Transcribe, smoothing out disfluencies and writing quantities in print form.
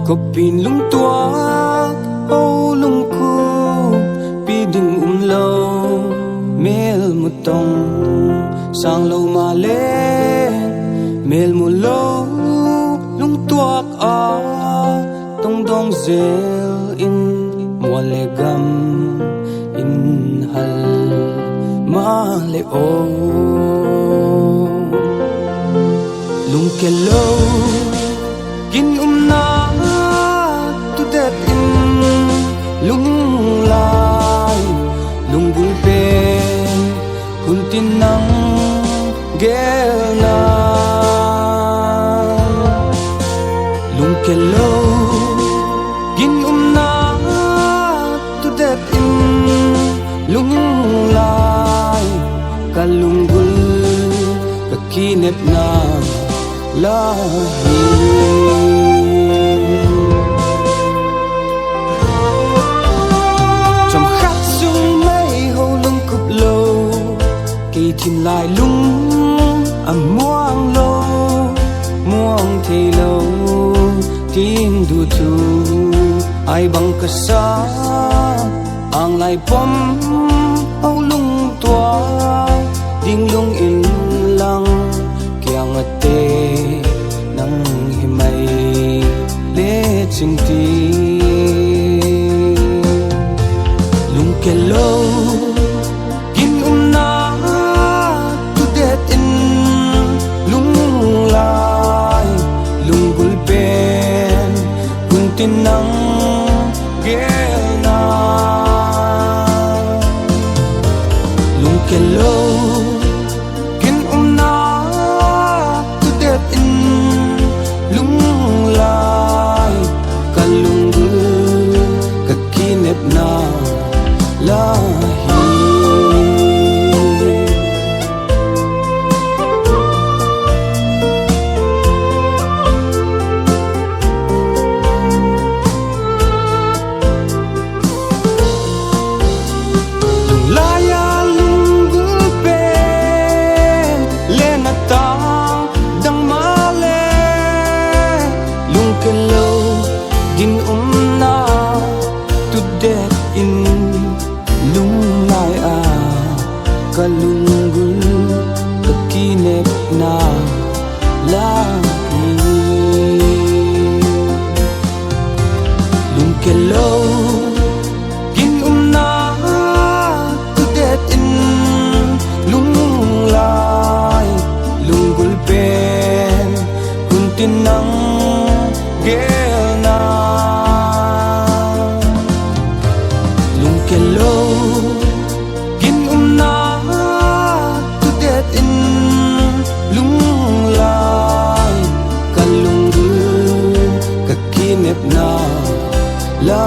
có pin lung tua ô lung cu pi đừng lâu mel một tông sang lâu mà lên mel một lâu lung tua à tông dong zel in mua lệ gam in hal ma lệ ô lung ke lâu kin na tu det in lung lai lung bul pen hun tin nang gel na lung ke lo kin na tu det in lung lai ka lung bul ka kinep na lahi trong khát sương mây hô lưng cụp lâu kỳ tìm lại lung muang lâu muang thì lâu tin du tu ai bằng cả sa ang lại bom hô lung tua ding lung in lang kiang ate nang himay le ching ti lung ke lo kin na tu det in lung lai lung bul pen kun tin nang gel na lung ke lo na lahi lung laya lung gul pen le na ta dang ma le lung ke lo din na tu det in lung lai a kalunggul kakinep na lahi lung ke lo kin na tu det in lung lai lunggul pen kun tin nang gel na ke lo kin na tu det in lung lai kalunggul kakinep na la